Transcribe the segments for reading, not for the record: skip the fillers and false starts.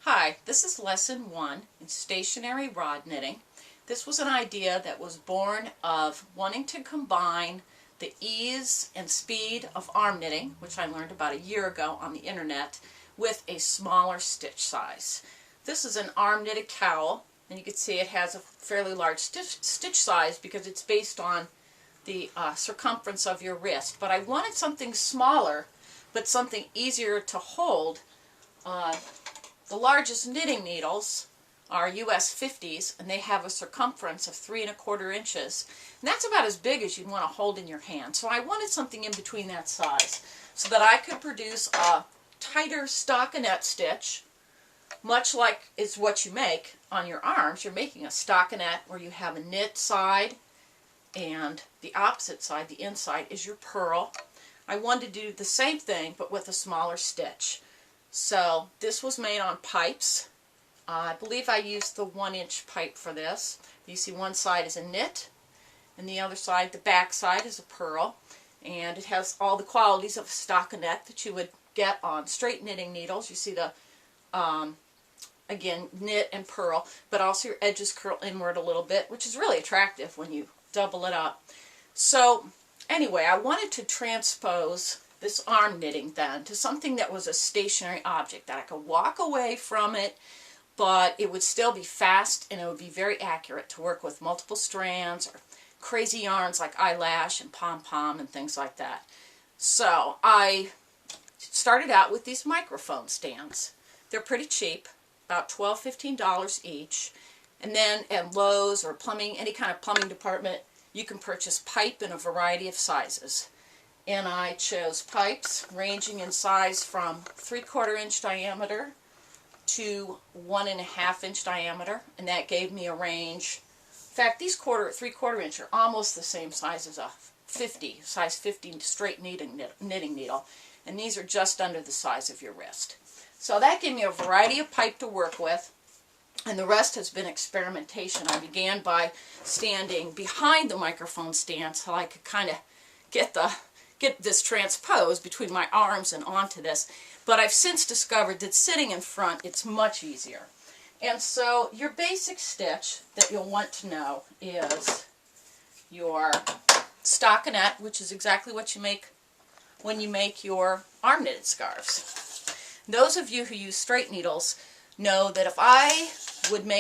Hi, this is lesson 1 in stationary rod knitting. This was an idea that was born of wanting to combine the ease and speed of arm knitting, which I learned about a year ago on the internet, with a smaller stitch size. This is an arm knitted cowl, and you can see it has a fairly large stitch size because it's based on the circumference of your wrist. But I wanted something smaller, but something easier to hold. The largest knitting needles are US 50s, and they have a circumference of 3 1/4 inches. And that's about as big as you'd want to hold in your hand. So I wanted something in between that size so that I could produce a tighter stockinette stitch, much like is what you make on your arms. You're making a stockinette where you have a knit side and the opposite side, the inside, is your purl. I wanted to do the same thing but with a smaller stitch. So this was made on pipes. I believe I used the 1-inch pipe for this. You see one side is a knit and the other side, the back side, is a purl. And it has all the qualities of a stockinette that you would get on straight knitting needles. You see the, again, knit and purl, but also your edges curl inward a little bit, which is really attractive when you double it up. So anyway, I wanted to transpose this arm knitting then to something that was a stationary object, that I could walk away from it, but it would still be fast and it would be very accurate to work with multiple strands or crazy yarns like eyelash and pom-pom and things like that. So I started out with these microphone stands. They're pretty cheap, about $12, $15 each. And then at Lowe's or plumbing, any kind of plumbing department, you can purchase pipe in a variety of sizes. And I chose pipes ranging in size from 3/4 inch diameter to 1.5 inch diameter, and that gave me a range. In fact, these 3/4 inch are almost the same size as a size 50 straight knitting needle, and these are just under the size of your wrist. So that gave me a variety of pipe to work with, and the rest has been experimentation. I began by standing behind the microphone stand so I could kind of get this transposed between my arms and onto this. But I've since discovered that sitting in front, it's much easier. And so your basic stitch that you'll want to know is your stockinette, which is exactly what you make when you make your arm knitted scarves. Those of you who use straight needles know that if I would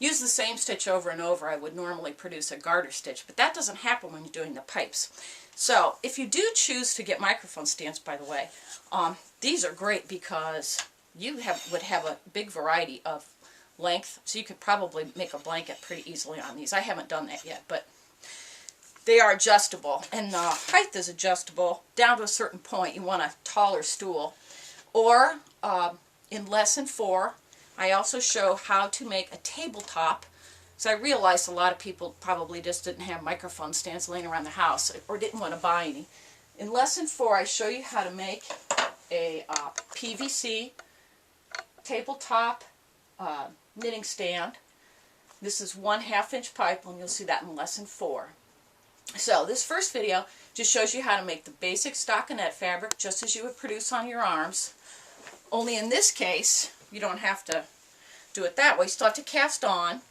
use the same stitch over and over, I would normally produce a garter stitch, but that doesn't happen when you're doing the pipes. So if you do choose to get microphone stands, by the way, these are great because you would have a big variety of length, so you could probably make a blanket pretty easily on these. I haven't done that yet, but they are adjustable, and the height is adjustable down to a certain point. You want a taller stool. Or in lesson 4, I also show how to make a tabletop. So I realized a lot of people probably just didn't have microphone stands laying around the house or didn't want to buy any. In lesson 4, I show you how to make a PVC tabletop knitting stand. This is 1/2 inch pipe, and you'll see that in lesson 4. So this first video just shows you how to make the basic stockinette fabric just as you would produce on your arms. Only in this case, you don't have to do it that way. You still have to cast on.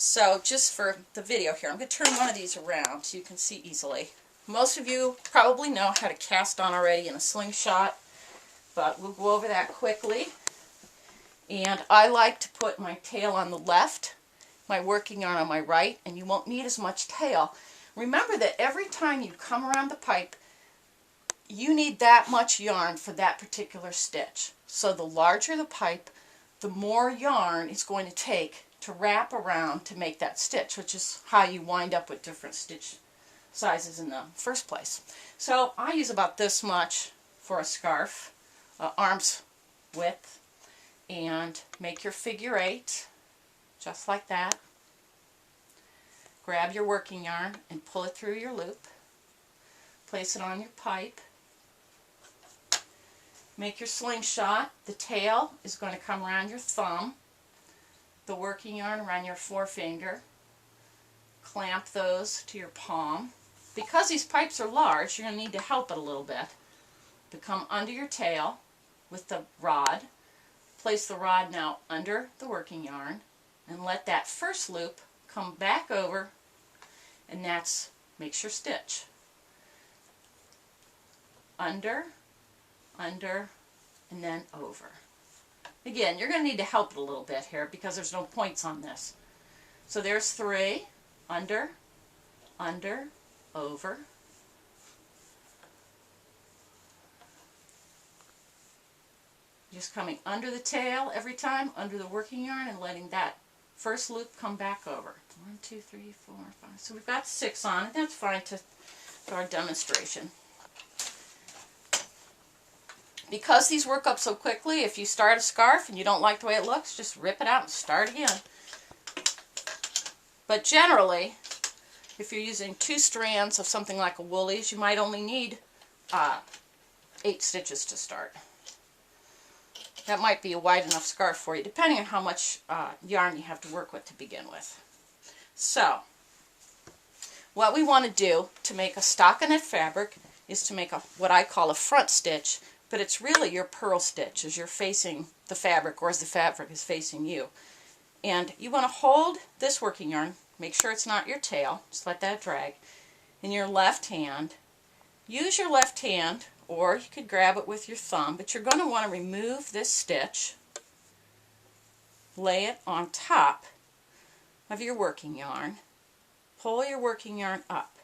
So just for the video here, I'm going to turn one of these around so you can see easily. Most of you probably know how to cast on already in a slingshot, but we'll go over that quickly. And I like to put my tail on the left, my working yarn on my right, and you won't need as much tail. Remember that every time you come around the pipe, you need that much yarn for that particular stitch. So the larger the pipe, the more yarn it's going to take to wrap around to make that stitch, which is how you wind up with different stitch sizes in the first place. So I use about this much for a scarf, arm's width, and make your figure 8, just like that. Grab your working yarn and pull it through your loop. Place it on your pipe. Make your slingshot. The tail is going to come around your thumb. The working yarn around your forefinger. Clamp those to your palm. Because these pipes are large, you're going to need to help it a little bit. To come under your tail with the rod, place the rod now under the working yarn and let that first loop come back over, and that's makes your stitch. Under, under, and then over. Again, you're going to need to help it a little bit here because there's no points on this. So there's 3, under, under, over. Just coming under the tail every time, under the working yarn, and letting that first loop come back over. 1, 2, 3, 4, 5. So we've got 6 on it. That's fine for our demonstration. Because these work up so quickly, if you start a scarf and you don't like the way it looks, just rip it out and start again. But generally, if you're using 2 strands of something like a woolies, you might only need 8 stitches to start. That might be a wide enough scarf for you, depending on how much yarn you have to work with to begin with. So, what we want to do to make a stockinette fabric is to make what I call a front stitch, but it's really your purl stitch as you're facing the fabric or as the fabric is facing you. And you want to hold this working yarn, make sure it's not your tail, just let that drag, in your left hand. Use your left hand, or you could grab it with your thumb, but you're going to want to remove this stitch, lay it on top of your working yarn, pull your working yarn up.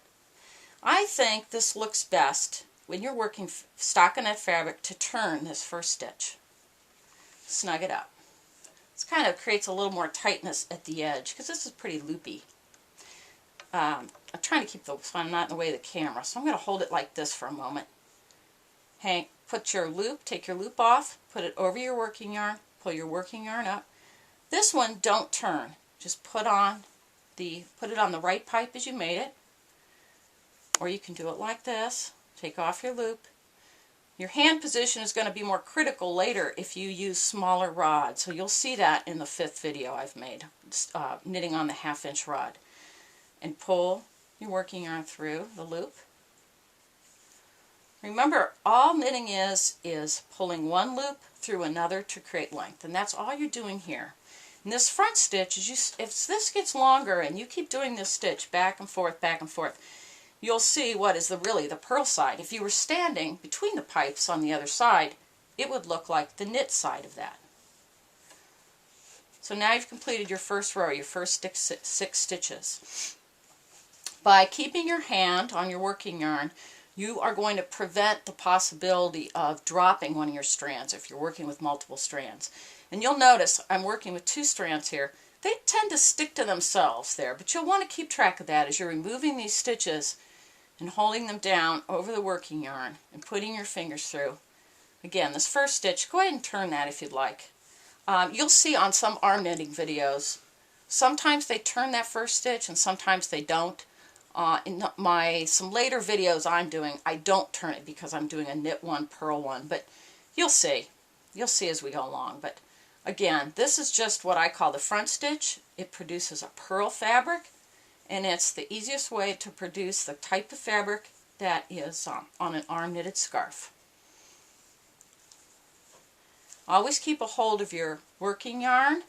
I think this looks best when you're working stockinette fabric to turn this first stitch. Snug it up. This kind of creates a little more tightness at the edge because this is pretty loopy. I'm trying to keep the fun not in the way of the camera, so I'm going to hold it like this for a moment. Put your loop, take your loop off, put it over your working yarn, pull your working yarn up. This one, don't turn. Just put it on the right pipe as you made it, or you can do it like this. Take off your loop. Your hand position is going to be more critical later if you use smaller rods, so you'll see that in the 5th video I've made, knitting on the 1/2 inch rod. And pull your working yarn through the loop. Remember, all knitting is pulling one loop through another to create length, and that's all you're doing here. And this front stitch, if this gets longer and you keep doing this stitch back and forth, you'll see what is really the purl side. If you were standing between the pipes on the other side, it would look like the knit side of that. So now you've completed your first row, your first 6 stitches. By keeping your hand on your working yarn, you are going to prevent the possibility of dropping one of your strands if you're working with multiple strands. And you'll notice I'm working with 2 strands here. They tend to stick to themselves there, but you'll want to keep track of that as you're removing these stitches and holding them down over the working yarn and putting your fingers through. Again, this first stitch, go ahead and turn that if you'd like. You'll see on some arm knitting videos, sometimes they turn that first stitch and sometimes they don't. In some later videos I'm doing, I don't turn it because I'm doing a knit one, purl one, but you'll see. You'll see as we go along. But again, this is just what I call the front stitch. It produces a purl fabric, and it's the easiest way to produce the type of fabric that is on an arm knitted scarf. Always keep a hold of your working yarn,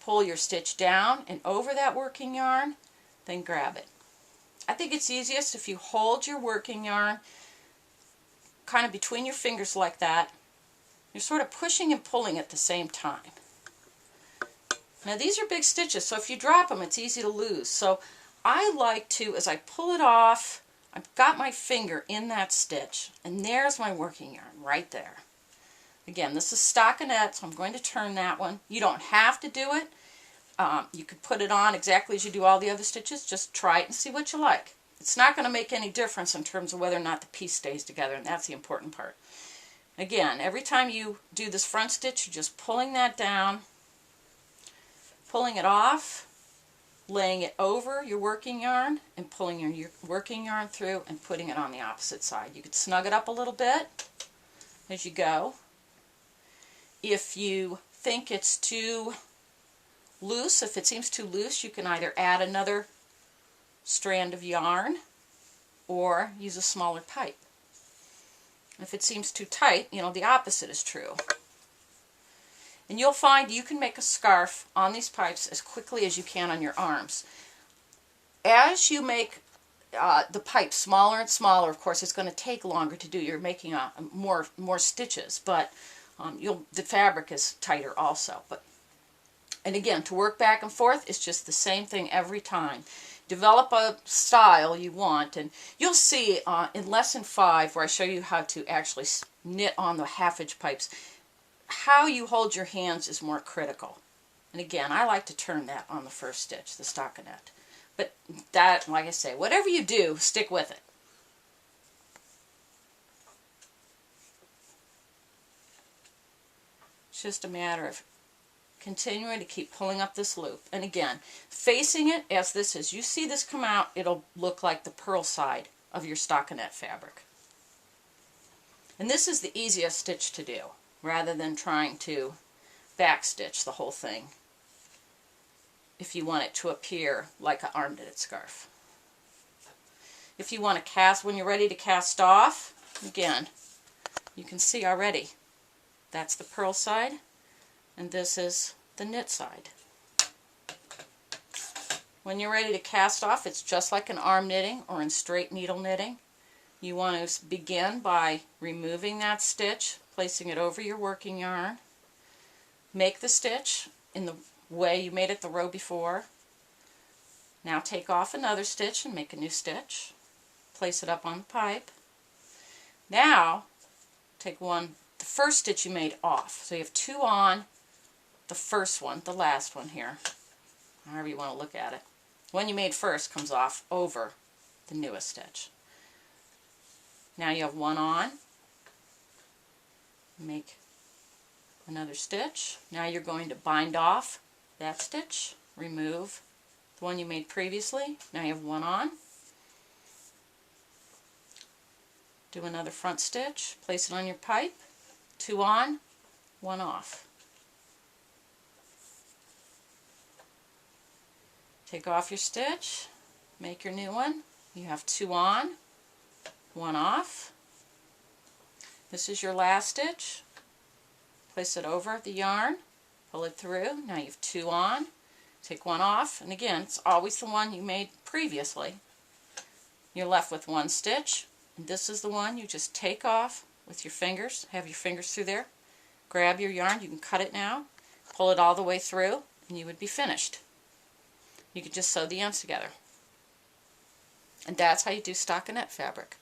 pull your stitch down and over that working yarn, then grab it. I think it's easiest if you hold your working yarn kind of between your fingers like that. You're sort of pushing and pulling at the same time. Now these are big stitches, so if you drop them, it's easy to lose. So I like to, as I pull it off, I've got my finger in that stitch, and there's my working yarn right there. Again, this is stockinette, so I'm going to turn that one. You don't have to do it. You could put it on exactly as you do all the other stitches. Just try it and see what you like. It's not going to make any difference in terms of whether or not the piece stays together, and that's the important part. Again, every time you do this front stitch, you're just pulling that down, pulling it off, laying it over your working yarn, and pulling your working yarn through and putting it on the opposite side. You could snug it up a little bit as you go. If you think it's too loose, if it seems too loose, you can either add another strand of yarn or use a smaller pipe. If it seems too tight, the opposite is true. And you'll find you can make a scarf on these pipes as quickly as you can on your arms. As you make the pipe smaller and smaller, of course, it's going to take longer to do. You're making more stitches, but the fabric is tighter also. And again, to work back and forth, it's just the same thing every time. Develop a style you want, and you'll see in lesson 5, where I show you how to actually knit on the 1/2 inch pipes, how you hold your hands is more critical. And again, I like to turn that on the first stitch, the stockinette. But that, like I say, whatever you do, stick with it. It's just a matter of continuing to keep pulling up this loop. And again, facing it as this is. You see this come out, it'll look like the purl side of your stockinette fabric. And this is the easiest stitch to do, rather than trying to backstitch the whole thing if you want it to appear like an arm knitted scarf. If you want to cast, when you're ready to cast off, again, you can see already that's the purl side, and this is the knit side. When you're ready to cast off, it's just like an arm knitting or in straight needle knitting. You want to begin by removing that stitch, placing it over your working yarn. Make the stitch in the way you made it the row before. Now take off another stitch and make a new stitch. Place it up on the pipe. Now take the first stitch you made off. So you have 2 on, the first one, the last one here, however you want to look at it. The one you made first comes off over the newest stitch. Now you have 1 on. Make another stitch. Now you're going to bind off that stitch, remove the one you made previously. Now you have 1 on. Do another front stitch, place it on your pipe, 2 on, 1 off. Take off your stitch, make your new one. You have 2 on, 1 off. This is your last stitch. Place it over the yarn, pull it through. Now you have 2 on, take 1 off, and again, it's always the one you made previously. You're left with 1 stitch, and this is the one you just take off with your fingers. Have your fingers through there. Grab your yarn, you can cut it now, pull it all the way through, and you would be finished. You could just sew the ends together. And that's how you do stockinette fabric.